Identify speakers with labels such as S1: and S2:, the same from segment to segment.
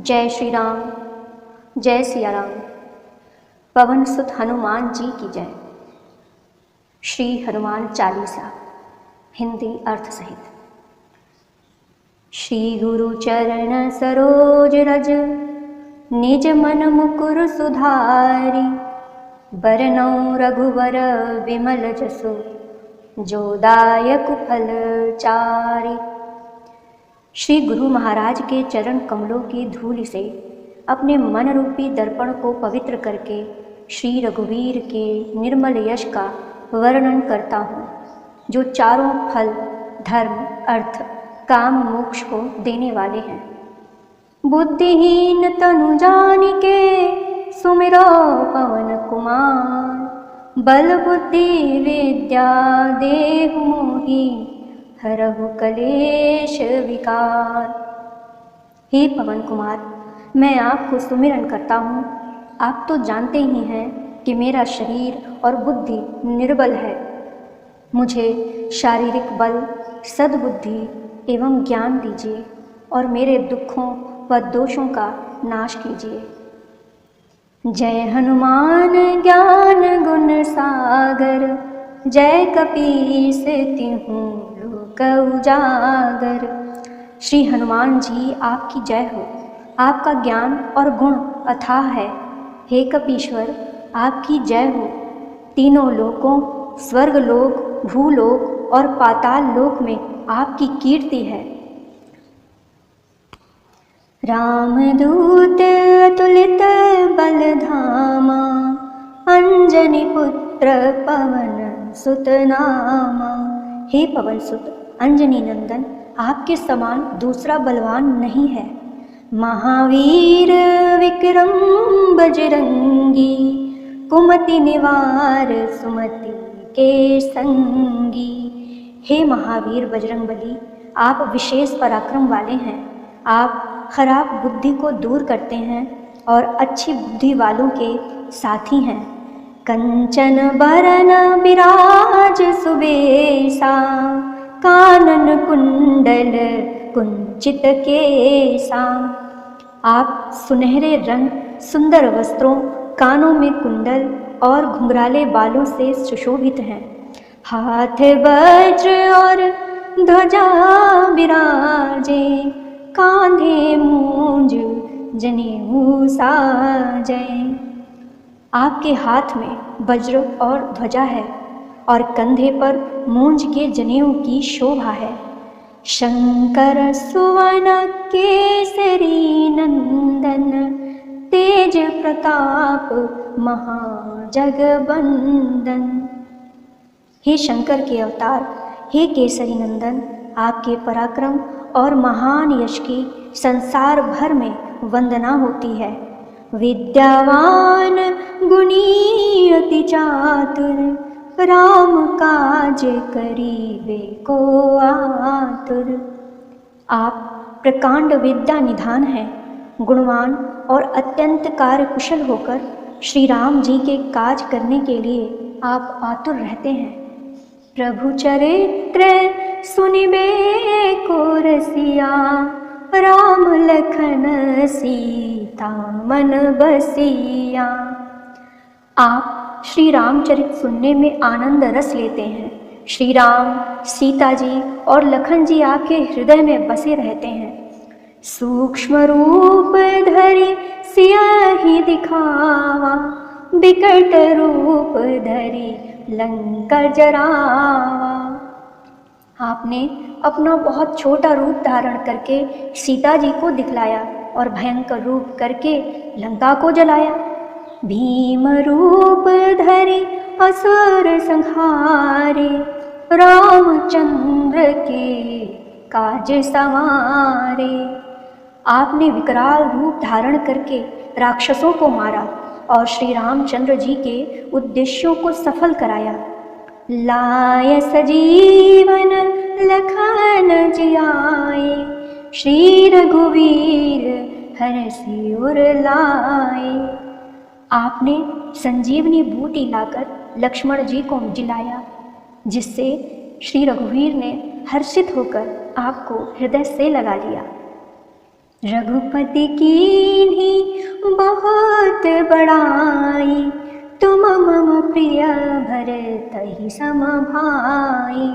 S1: जय श्री राम, जय सिया राम। पवन सुत हनुमान जी की जय। श्री हनुमान चालीसा हिंदी अर्थ सहित। श्री गुरु चरण सरोज रज, निज मन मुकुर सुधारी। बरनउँ रघुवर विमल जसु, जो दायक फल चारि। श्री गुरु महाराज के चरण कमलों की धूलि से अपने मन रूपी दर्पण को पवित्र करके श्री रघुवीर के निर्मल यश का वर्णन करता हूँ, जो चारों फल धर्म अर्थ काम मोक्ष को देने वाले हैं। बुद्धिहीन तनु जानिके सुमिरो पवन कुमार। बल बुद्धि विद्या देहु मोहि, हरहु कलेश विकार। हे पवन कुमार, मैं आपको सुमिरन करता हूँ। आप तो जानते ही हैं कि मेरा शरीर और बुद्धि निर्बल है। मुझे शारीरिक बल, सद्बुद्धि एवं ज्ञान दीजिए और मेरे दुखों व दोषों का नाश कीजिए। जय हनुमान ज्ञान गुण सागर, जय कपीस तिहुँ लोक उजागर। श्री हनुमान जी आपकी जय हो। आपका ज्ञान और गुण अथाह है। हे कपीश्वर, आपकी जय हो। तीनों लोकों स्वर्ग लोक, भूलोक और पाताल लोक में आपकी कीर्ति है। रामदूत अतुलित बल धामा, अंजनी पुत्र पवन सुत नामा। हे पवन सुत अंजनी नंदन, आपके समान दूसरा बलवान नहीं है। महावीर विक्रम बजरंगी, कुमति निवार सुमति के संगी। हे महावीर बजरंगबली, आप विशेष पराक्रम वाले हैं। आप खराब बुद्धि को दूर करते हैं और अच्छी बुद्धि वालों के साथी हैं। कंचन बरन बिराज सुबेसा, कानन कुंडल कुंचित केसा। आप सुनहरे रंग, सुंदर वस्त्रों, कानों में कुंडल और घुंघराले बालों से सुशोभित हैं। हाथ वज्र और ध्वजा बिराजे, कांधे मूंज जनेऊ साजे। आपके हाथ में वज्र और ध्वजा है और कंधे पर मूंज के जनेऊ की शोभा है। शंकर सुवन केसरी नंदन, तेज प्रताप महाजगबंदन। हे शंकर के अवतार, हे केसरी नंदन, आपके पराक्रम और महान यश की संसार भर में वंदना होती है। विद्यावान गुणी अति चातुर, राम काज करीबे को आतुर। आप प्रकांड विद्या निधान हैं। गुणवान और अत्यंत कार्य कुशल होकर श्री राम जी के काज करने के लिए आप आतुर रहते हैं। प्रभु चरित्र सुनिबे को रसिया, राम लखन सीता मन बसिया। आप श्री रामचरित सुनने में आनंद रस लेते हैं। श्री राम, सीता जी और लखन जी आपके हृदय में बसे रहते हैं। सूक्ष्म रूप धरि सियहि दिखावा, बिकट रूप धरि लंका जरावा। आपने अपना बहुत छोटा रूप धारण करके सीता जी को दिखलाया और भयंकर रूप करके लंका को जलाया। भीम रूप धरि असुर संहारे, रामचंद्र के काज संवारे। आपने विकराल रूप धारण करके राक्षसों को मारा और श्री रामचंद्र जी के उद्देश्यों को सफल कराया। लाय सजीवन लखन जियाए, श्री रघुवीर हरषि उर लाए। आपने संजीवनी बूटी लाकर लक्ष्मण जी को जिलाया, जिससे श्री रघुवीर ने हर्षित होकर आपको हृदय से लगा लिया। रघुपति कीन्ही बहुत बड़ाई, तुम मम प्रिय भरतहि सम भाई।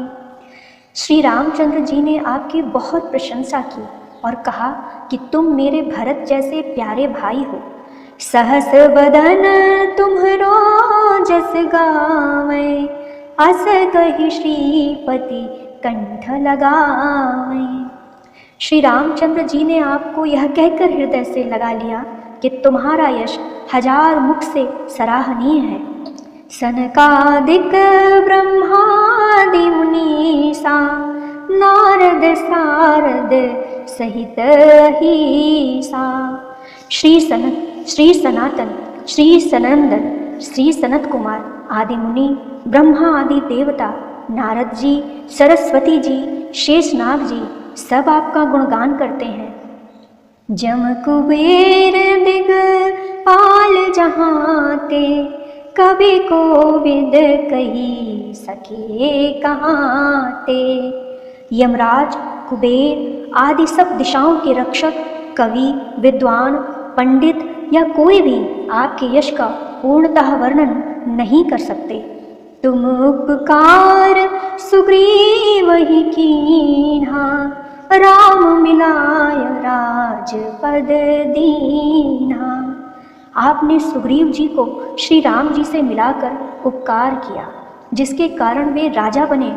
S1: श्री रामचंद्र जी ने आपकी बहुत प्रशंसा की और कहा कि तुम मेरे भरत जैसे प्यारे भाई हो। सहस बदन तुम्हरो जस गावै, अस कहि श्रीपति कंठ लगावै। श्री रामचंद्र जी ने आपको यह कहकर हृदय से लगा लिया कि तुम्हारा यश हजार मुख से सराहनीय है। सनकादिक ब्रह्मादि मुनीसा, नारद सारद सहित हीसा। श्री सनातन, श्री सनंदन, श्री सनत कुमार आदि मुनि, ब्रह्मा आदि देवता, नारद जी, सरस्वती जी, शेषनाग जी सब आपका गुणगान करते हैं। जम कुबेर दिग पाल जहाँ ते, कवि कोविद कही सके कहाँ ते। यमराज, कुबेर आदि सब दिशाओं के रक्षक, कवि, विद्वान, पंडित या कोई भी आपके यश का पूर्णतः वर्णन नहीं कर सकते। तुम उपकार सुग्रीव ही कीन्हा, राम मिलाय राजपद दीन्हा। आपने सुग्रीव जी को श्री राम जी से मिलाकर उपकार किया, जिसके कारण वे राजा बने।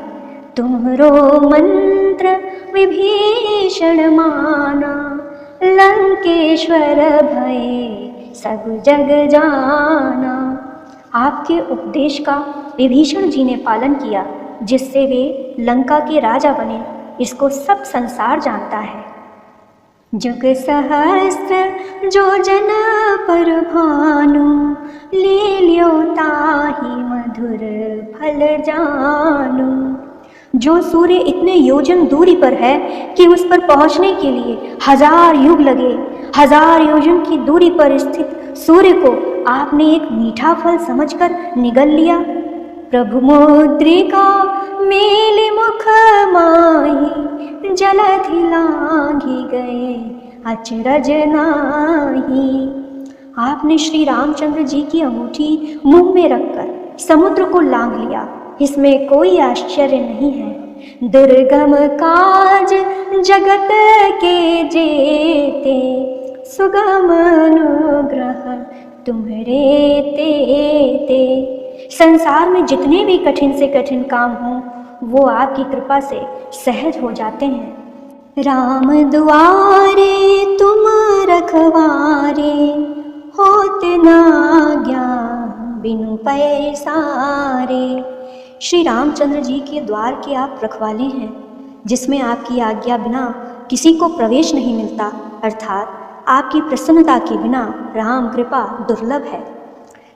S1: तुम्हरो मंत्र विभीषण माना, लंकेश्वर भय सब जग जाना। आपके उपदेश का विभीषण जी ने पालन किया, जिससे वे लंका के राजा बने। इसको सब संसार जानता है। जुग सहस्त्र जो जन पर भानु, ले ल्यो ताहि मधुर फल जानु। जो सूर्य इतने योजन दूरी पर है कि उस पर पहुंचने के लिए 1000 युग लगे, 1000 योजन की दूरी पर स्थित सूर्य को आपने एक मीठा फल समझकर निगल लिया। प्रभु मुद्रिका मेलि मुख माही, जलधि लांघि गए अचरज नाही। आपने श्री रामचंद्र जी की अंगूठी मुंह में रखकर समुद्र को लांघ लिया। इसमें कोई आश्चर्य नहीं है। दुर्गम काज जगत के जेते, सुगम अनुग्रह तुम्हरे तेते। संसार में जितने भी कठिन से कठिन काम हों, वो आपकी कृपा से सहज हो जाते हैं। राम दुआरे तुम रखवारे, होत न आज्ञा बिनु पैसारे। श्री रामचंद्र जी के द्वार के आप रखवाले हैं, जिसमें आपकी आज्ञा बिना किसी को प्रवेश नहीं मिलता, अर्थात आपकी प्रसन्नता के बिना राम कृपा दुर्लभ है।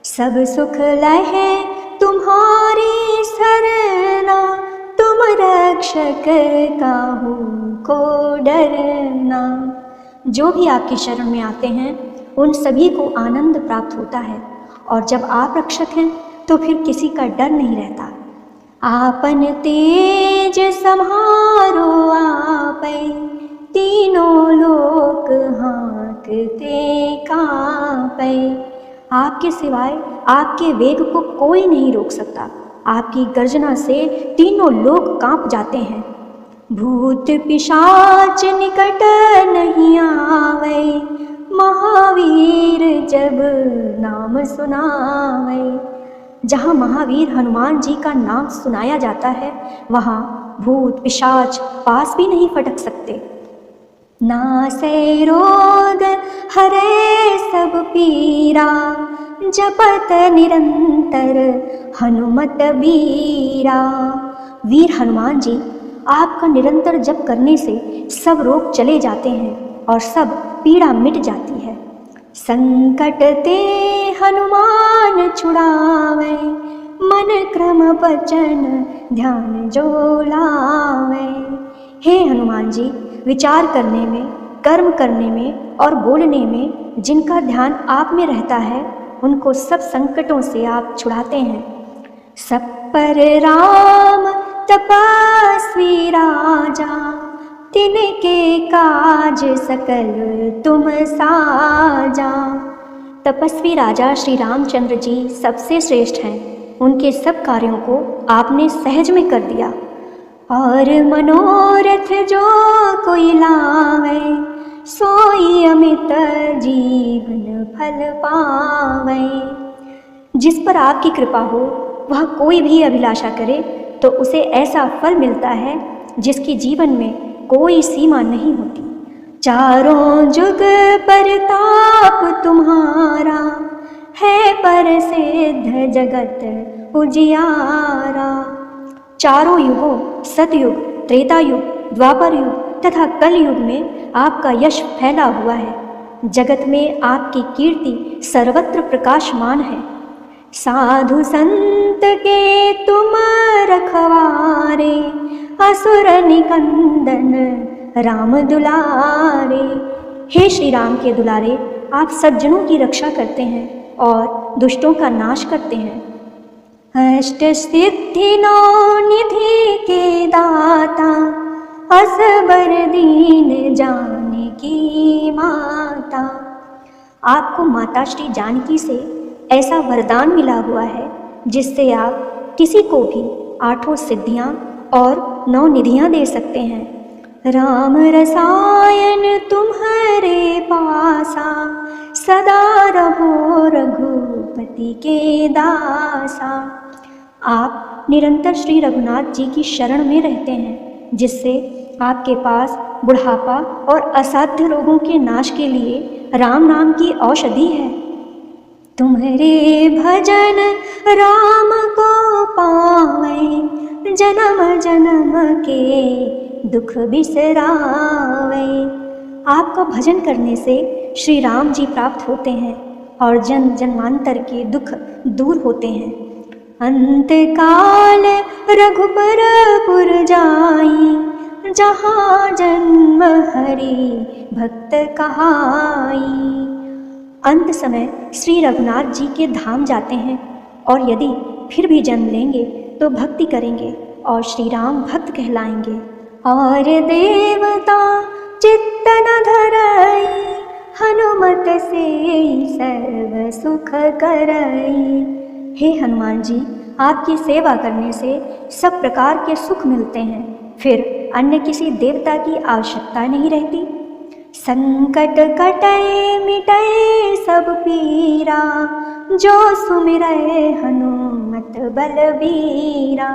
S1: सब सुख लहे तुम्हारी सरना, तुम रक्षक काहू को डरना। जो भी आपकी शरण में आते हैं, उन सभी को आनंद प्राप्त होता है, और जब आप रक्षक हैं तो फिर किसी का डर नहीं रहता। आपन तेज सम्हारो आपै, तीनों लोक हाँकते कांपै। आपके सिवाय आपके वेग को कोई नहीं रोक सकता। आपकी गर्जना से तीनों लोग कांप जाते हैं। भूत पिशाच निकट नहीं आवे, महावीर जब नाम सुनावे। जहाँ महावीर हनुमान जी का नाम सुनाया जाता है, वहाँ भूत पिशाच पास भी नहीं फटक सकते। नासै रोग हरे सब पीरा, जपत निरंतर हनुमत बीरा। वीर हनुमान जी, आपका निरंतर जप करने से सब रोग चले जाते हैं और सब पीड़ा मिट जाती है। संकट ते हनुमान छुड़ावे, मन क्रम वचन ध्यान जो लावे। हे हनुमान जी, विचार करने में, कर्म करने में और बोलने में जिनका ध्यान आप में रहता है, उनको सब संकटों से आप छुड़ाते हैं। सब पर राम तपस्वी राजा, तिनके काज सकल तुम साजा। तपस्वी राजा श्री रामचंद्र जी सबसे श्रेष्ठ हैं। उनके सब कार्यों को आपने सहज में कर दिया। और मनोरथ जो कोई लावे, सोई अमित जीवन फल पावे। जिस पर आपकी कृपा हो वह कोई भी अभिलाषा करे तो उसे ऐसा फल मिलता है जिसकी जीवन में कोई सीमा नहीं होती। चारों जुग परताप तुम्हारा, है प्रसिद्ध जगत उजियारा। चारों युगों सतयुग, त्रेता युग, द्वापर युग तथा कल युग में आपका यश फैला हुआ है। जगत में आपकी कीर्ति सर्वत्र प्रकाशमान है। साधु संत के तुम रखवारे, असुर निकंदन राम दुलारे। हे श्री राम के दुलारे, आप सज्जनों की रक्षा करते हैं और दुष्टों का नाश करते हैं। अष्ट सिद्धि नौ निधि के दाता, असबर दीन जानकी माता। आपको माता श्री जानकी से ऐसा वरदान मिला हुआ है जिससे आप किसी को भी 8 सिद्धियां और 9 निधियां दे सकते हैं। राम रसायन तुम्हारे पासा, सदा रहो रघुपति के दासा। आप निरंतर श्री रघुनाथ जी की शरण में रहते हैं, जिससे आपके पास बुढ़ापा और असाध्य रोगों के नाश के लिए राम नाम की औषधि है। तुम्हारे भजन राम को पावे, जन्म जन्म के दुख बिसरावे। आपका भजन करने से श्री राम जी प्राप्त होते हैं और जन्म जन्मांतर के दुख दूर होते हैं। अंत काल रघुपरपुर जाई, जहाँ जन्म हरि भक्त कहाई। अंत समय श्री रघुनाथ जी के धाम जाते हैं और यदि फिर भी जन्म लेंगे तो भक्ति करेंगे और श्री राम भक्त कहलाएंगे। और देवता चित्त न धरई, हनुमत से सर्व सुख करई। हे हनुमान जी, आपकी सेवा करने से सब प्रकार के सुख मिलते हैं, फिर अन्य किसी देवता की आवश्यकता नहीं रहती। संकट कटै मिटै सब पीरा, जो सुमिरै हनुमत बलबीरा।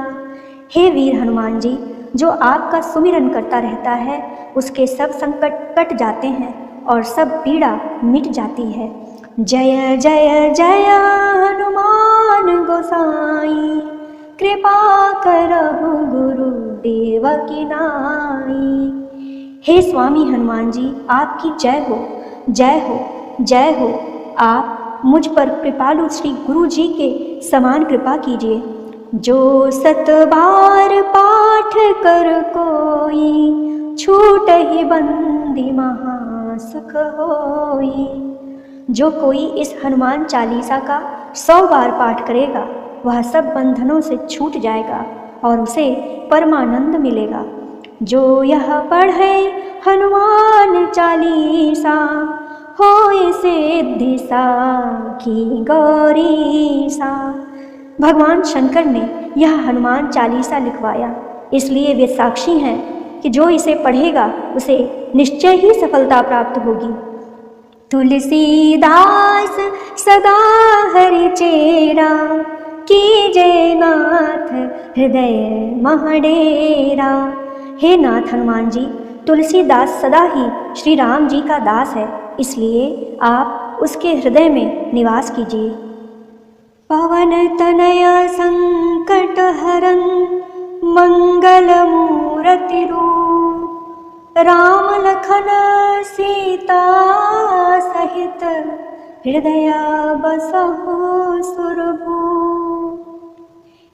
S1: हे वीर हनुमान जी, जो आपका सुमिरन करता रहता है उसके सब संकट कट जाते हैं और सब पीड़ा मिट जाती है। जय जय जय हनुमान गोसाई, कृपा करहु गुरुदेव की नाई। हे स्वामी हनुमान जी, आपकी जय हो, जय हो, जय हो। आप मुझ पर कृपालु श्री गुरु जी के समान कृपा कीजिए। जो 7 बार पाठ कर कोई, छूट ही बंदी महा सुख होई। जो कोई इस हनुमान चालीसा का 100 बार पाठ करेगा वह सब बंधनों से छूट जाएगा और उसे परमानंद मिलेगा। जो यह पढ़े हनुमान चालीसा, होए सिद्धि साखी गौरीसा। भगवान शंकर ने यह हनुमान चालीसा लिखवाया, इसलिए वे साक्षी हैं कि जो इसे पढ़ेगा उसे निश्चय ही सफलता प्राप्त होगी। तुलसीदास सदा हरि चेरा, कीजे नाथ हृदय महडेरा। हे नाथ हनुमान जी, तुलसीदास सदा ही श्री राम जी का दास है, इसलिए आप उसके हृदय में निवास कीजिए। पवन तनय संकट हरन, मंगल मूर्ति रूप, राम लखन सीता सहित, हृदय बसहु सुरभूप।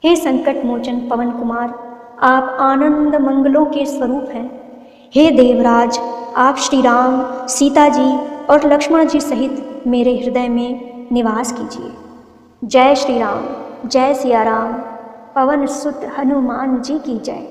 S1: हे संकट मोचन पवन कुमार, आप आनंद मंगलों के स्वरूप हैं। हे देवराज, आप श्री राम, सीता जी और लक्ष्मण जी सहित मेरे हृदय में निवास कीजिए। जय श्री राम, जय सिया राम। पवन सुत हनुमान जी की जय।